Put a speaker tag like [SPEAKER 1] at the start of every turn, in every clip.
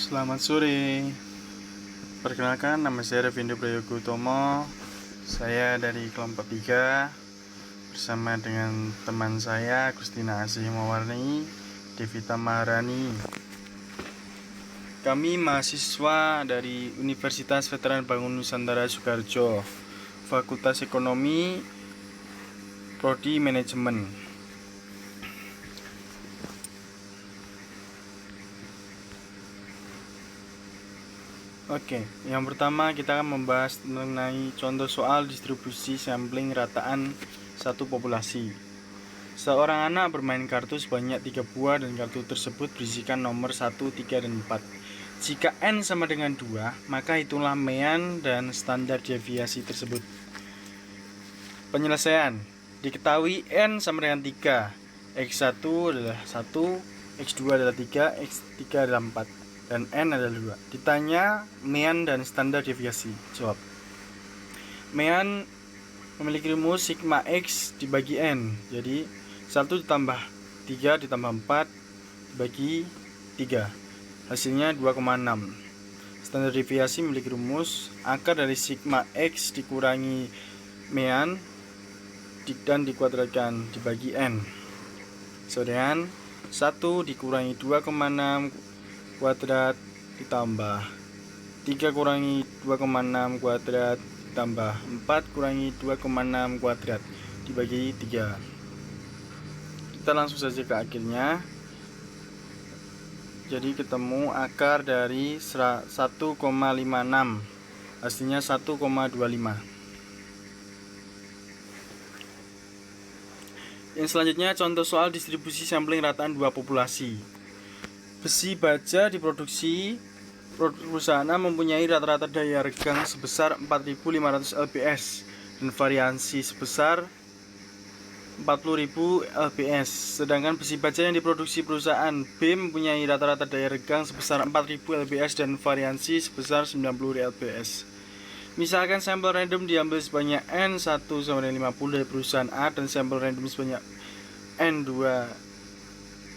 [SPEAKER 1] Selamat sore. Perkenalkan, nama saya Revindo Prayogotomo. Saya dari kelompok 3 bersama dengan teman saya Agustina Asih Mawarni, Devita Maharani. Kami mahasiswa dari Universitas Veteran Bangun Nusantara Sukoharjo, Fakultas Ekonomi, Prodi Manajemen. Oke, yang pertama kita akan membahas mengenai contoh soal distribusi sampling rataan satu populasi. Seorang anak bermain kartu sebanyak 3 buah dan kartu tersebut berisikan nomor 1, 3, dan 4. Jika N sama dengan 2, maka hitunglah mean dan standar deviasi tersebut. Penyelesaian. Diketahui N sama dengan 3, X1 adalah 1, X2 adalah 3, X3 adalah 4. Dan N adalah 2. Ditanya mean dan standar deviasi. Jawab. Mean memiliki rumus sigma X dibagi N. Jadi 1 ditambah 3 ditambah 4 dibagi 3. Hasilnya 2,6. Standar deviasi memiliki rumus akar dari sigma X dikurangi mean dan dikuadratkan dibagi N. Kemudian 1 dikurangi 2,6 kuadrat ditambah 3 kurangi 2,6 kuadrat ditambah 4 kurangi 2,6 kuadrat dibagi 3. Kita langsung saja ke akhirnya. Jadi ketemu akar dari 1,56, hasilnya 1,25. Yang selanjutnya contoh soal distribusi sampling rataan 2 populasi. Besi baja diproduksi perusahaan A mempunyai rata-rata daya regang sebesar 4.500 lbs dan variansi sebesar 40.000 lbs. Sedangkan besi baja yang diproduksi perusahaan B mempunyai rata-rata daya regang sebesar 4.000 lbs dan variansi sebesar 90 lbs. Misalkan sampel random diambil sebanyak N1 sama dengan 50 dari perusahaan A dan sampel random sebanyak N2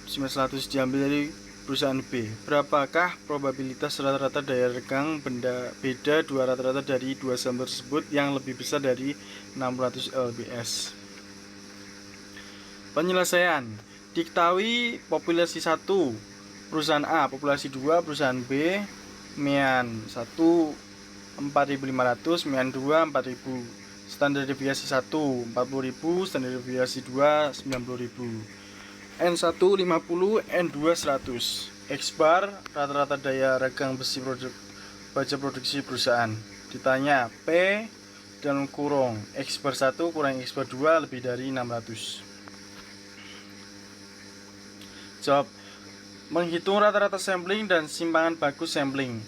[SPEAKER 1] sama 100 diambil dari perusahaan B. Berapakah probabilitas rata-rata daya regang beda dua rata-rata dari dua sampel tersebut yang lebih besar dari 600 lbs? Penyelesaian. Diketahui populasi 1 perusahaan A, populasi 2 perusahaan B, mean 1 4.500, mean 2 4.000. Standar deviasi 1 40.000, standar deviasi 2 90.000. N1 50, N2 100. X bar rata-rata daya regang besi baja produksi perusahaan. Ditanya P dalam kurung X bar 1 kurang X bar 2 lebih dari 600. Jawab. Menghitung rata-rata sampling dan simpangan bagus sampling.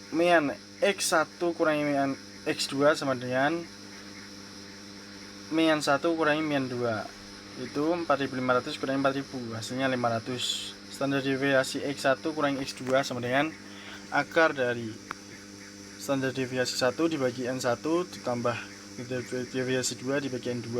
[SPEAKER 1] Mean X1 kurangi mean X2 sama dengan mean 1 kurangi mean 2. Itu 4.500 kurangi 4.000, hasilnya 500. Standar deviasi X1 kurangi X2 sama dengan akar dari standar deviasi 1 dibagi N1 ditambah deviasi 2 dibagi N2.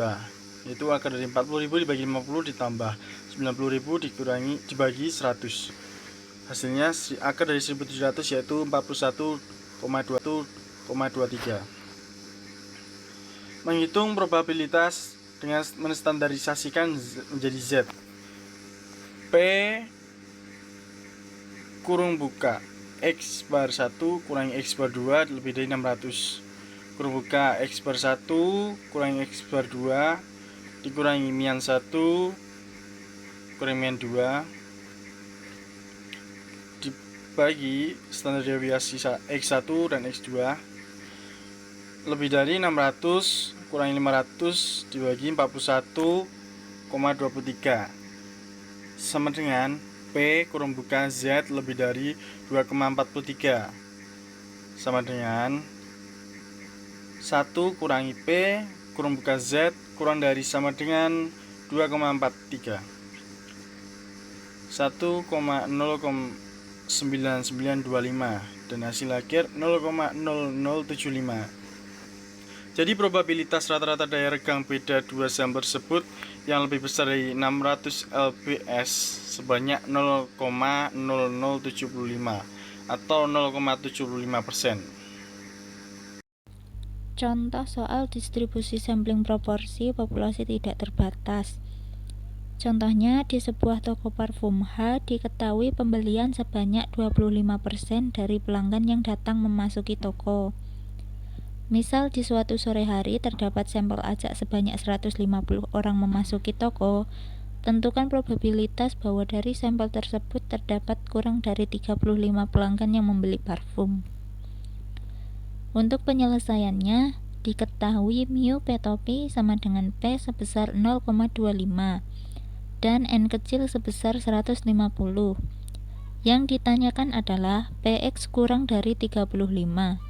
[SPEAKER 1] Itu akar dari 40.000 dibagi 50 ditambah 90.000 dibagi 100. Hasilnya akar dari 1.700 yaitu 41,23. Menghitung probabilitas dengan menstandarisasikan menjadi Z. P kurung buka X bar 1 kurangi X bar 2 lebih dari 600. Kurung buka X bar 1 kurangi X bar 2 dikurangi mean 1 kurangi mean 2 dibagi standar deviasi X1 dan X2 lebih dari 600 kurangi 500 dibagi 41,23 sama dengan P kurung buka Z lebih dari 2,43 sama dengan 1 kurangi P kurung buka Z kurang dari sama dengan 2,43 1,09925 dan hasil akhir 0,0075. Jadi probabilitas rata-rata daya regang pada dua sampel tersebut yang lebih besar dari 600 lbs sebanyak 0,0075 atau 0,75%.
[SPEAKER 2] Contoh soal distribusi sampling proporsi populasi tidak terbatas. Contohnya, di sebuah toko parfum H diketahui pembelian sebanyak 25% dari pelanggan yang datang memasuki toko. Misal di suatu sore hari terdapat sampel acak sebanyak 150 orang memasuki toko, tentukan probabilitas bahwa dari sampel tersebut terdapat kurang dari 35 pelanggan yang membeli parfum. Untuk penyelesaiannya, diketahui mu P sama dengan P sebesar 0,25 dan N kecil sebesar 150. Yang ditanyakan adalah Px kurang dari 35.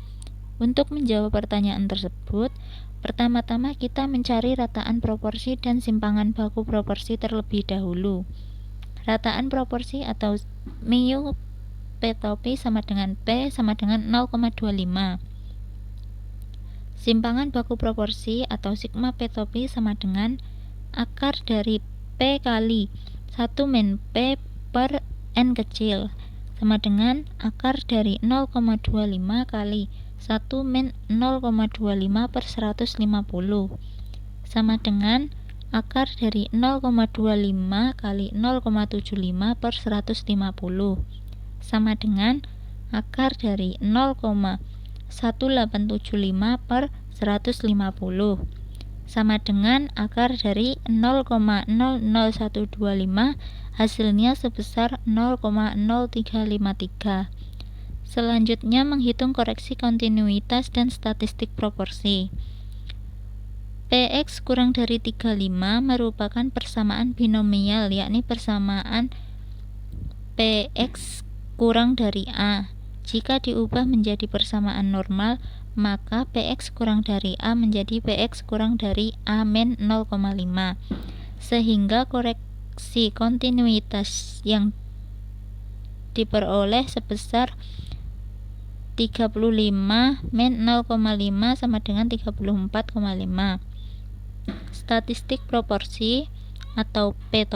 [SPEAKER 2] Untuk menjawab pertanyaan tersebut, pertama-tama kita mencari rataan proporsi dan simpangan baku proporsi terlebih dahulu. Rataan proporsi atau mu P sama dengan P sama dengan 0,25. Simpangan baku proporsi atau sigma P sama dengan akar dari P kali 1 min P per N kecil sama dengan akar dari 0,25 kali 1 min 0,25 per 150 sama dengan akar dari 0,25 kali 0,75 per 150 sama dengan akar dari 0,1875 per 150 sama dengan akar dari 0,00125, hasilnya sebesar 0,0353. Selanjutnya menghitung koreksi kontinuitas dan statistik proporsi. Px kurang dari 35 merupakan persamaan binomial, yakni persamaan Px kurang dari A. Jika diubah menjadi persamaan normal, maka Px kurang dari A menjadi Px kurang dari A min 0,5. Sehingga koreksi kontinuitas yang diperoleh sebesar 35 min 0,5 sama dengan 34,5. Statistik proporsi atau P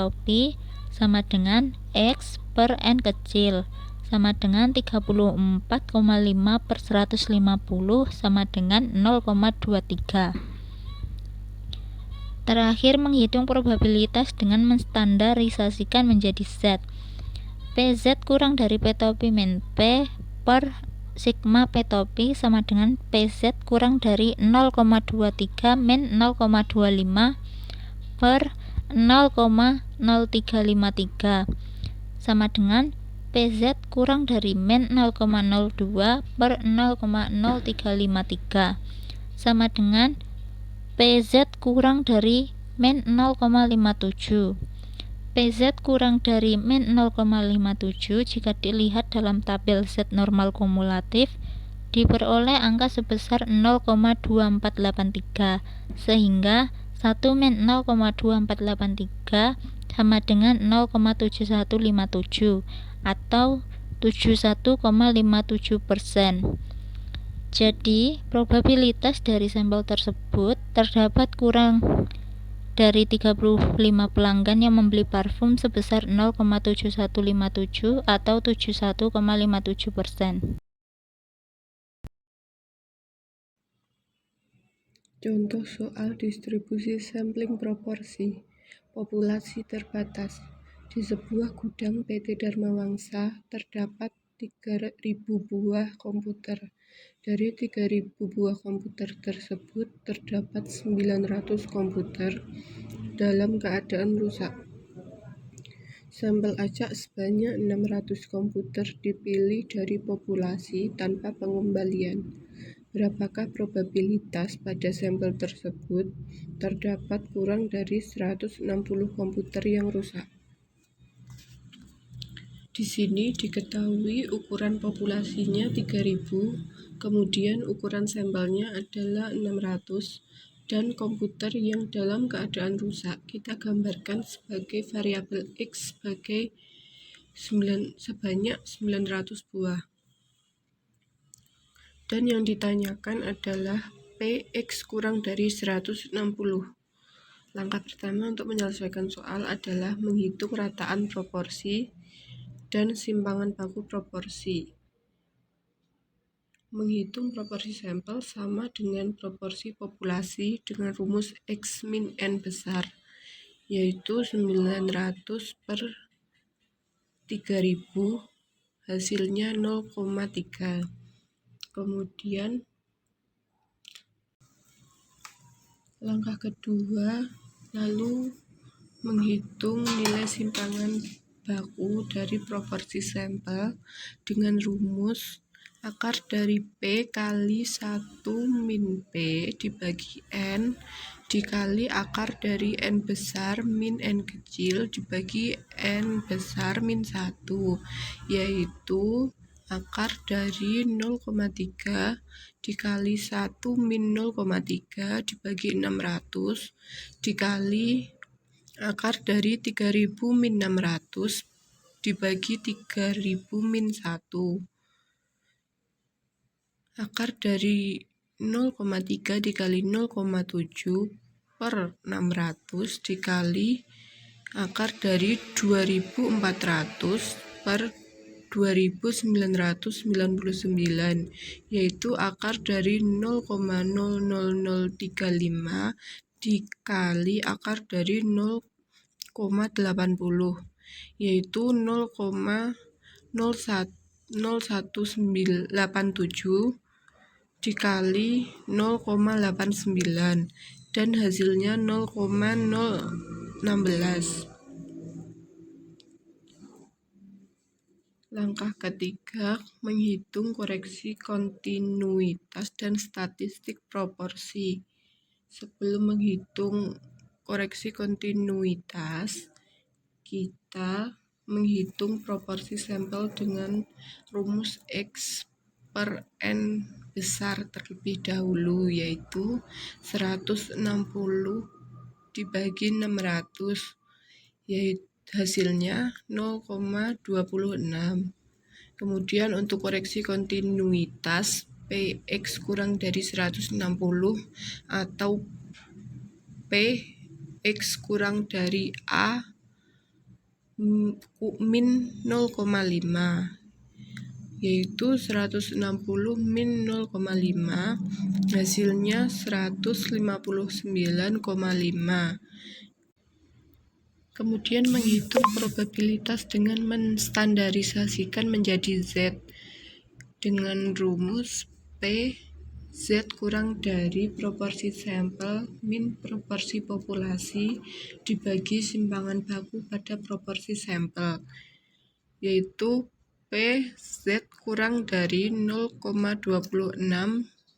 [SPEAKER 2] sama dengan X per N kecil sama dengan 34,5 per 150 sama dengan 0,23. Terakhir, menghitung probabilitas dengan menstandarisasikan menjadi Z. PZ kurang dari P min P per sigma P sama dengan PZ kurang dari 0,23 min 0,25 per 0,0353 sama dengan PZ kurang dari min 0,02 per 0,0353 sama dengan PZ kurang dari min 0,57. PZ kurang dari min 0,57 jika dilihat dalam tabel Z normal kumulatif diperoleh angka sebesar 0,2483 sehingga 1 min 0,2483 sama dengan 0,7157 atau 71,57%. Jadi, probabilitas dari sampel tersebut terdapat kurang dari 35 pelanggan yang membeli parfum sebesar 0,7157 atau 71,57%.
[SPEAKER 3] Contoh soal distribusi sampling proporsi populasi terbatas. Di sebuah gudang PT Dharma Wangsa terdapat 3.000 buah komputer. Dari 3.000 buah komputer tersebut terdapat 900 komputer dalam keadaan rusak. Sampel acak sebanyak 600 komputer dipilih dari populasi tanpa pengembalian. Berapakah probabilitas pada sampel tersebut terdapat kurang dari 160 komputer yang rusak? Di sini diketahui ukuran populasinya 3000, kemudian ukuran sampelnya adalah 600, dan komputer yang dalam keadaan rusak kita gambarkan sebagai variabel X sebanyak 900 buah. Dan yang ditanyakan adalah P Px kurang dari 160. Langkah pertama untuk menyelesaikan soal adalah menghitung rataan proporsi dan simpangan baku proporsi. Menghitung proporsi sampel sama dengan proporsi populasi dengan rumus X min N besar, yaitu 900 per 3000, hasilnya 0,3. Kemudian langkah kedua, lalu menghitung nilai simpangan baku dari proporsi sampel dengan rumus akar dari P kali 1 min P dibagi N dikali akar dari N besar min N kecil dibagi N besar min 1, yaitu akar dari 0,3 dikali 1 min 0,3 dibagi 600 dikali akar dari 3000 min 600 dibagi 3000 min 1. Akar dari 0,3 dikali 0,7 per 600 dikali akar dari 2400 per 2999, yaitu akar dari 0,00035 dikali akar dari 0,80, yaitu 0,01987 dikali 0,89 dan hasilnya 0,016. Langkah ketiga, menghitung koreksi kontinuitas dan statistik proporsi. Sebelum menghitung koreksi kontinuitas, kita menghitung proporsi sampel dengan rumus X per N besar terlebih dahulu, yaitu 160 dibagi 600, yaitu hasilnya 0,26. Kemudian untuk koreksi kontinuitas Px kurang dari 160 atau Px kurang dari A min 0,5, yaitu 160 min 0,5, hasilnya 159,5. Kemudian menghitung probabilitas dengan menstandarisasikan menjadi Z dengan rumus P Z kurang dari proporsi sampel min proporsi populasi dibagi simpangan baku pada proporsi sampel, yaitu P Z kurang dari 0,26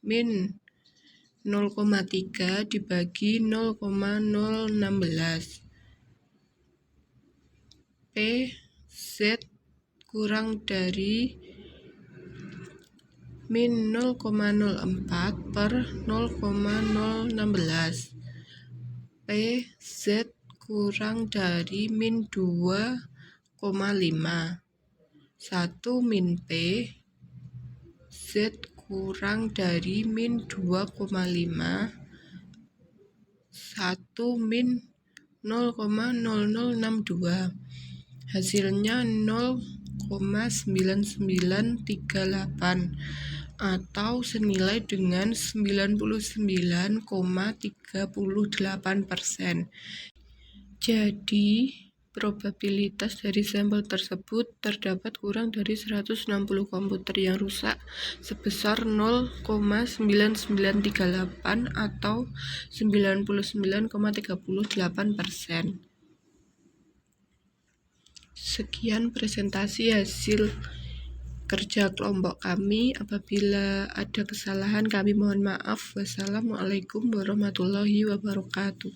[SPEAKER 3] min 0,3 dibagi 0,016. P Z kurang dari min 0,04 per 0,016. P Z kurang dari min 2,5. 1 min P Z kurang dari min 2,5. 1 min 0,0062. Hasilnya 0,9938 atau senilai dengan 99,38%. Jadi probabilitas dari sampel tersebut terdapat kurang dari 160 komputer yang rusak sebesar 0,9938 atau 99,38%. Sekian presentasi hasil kerja kelompok kami. Apabila ada kesalahan kami mohon maaf. Wassalamualaikum warahmatullahi wabarakatuh.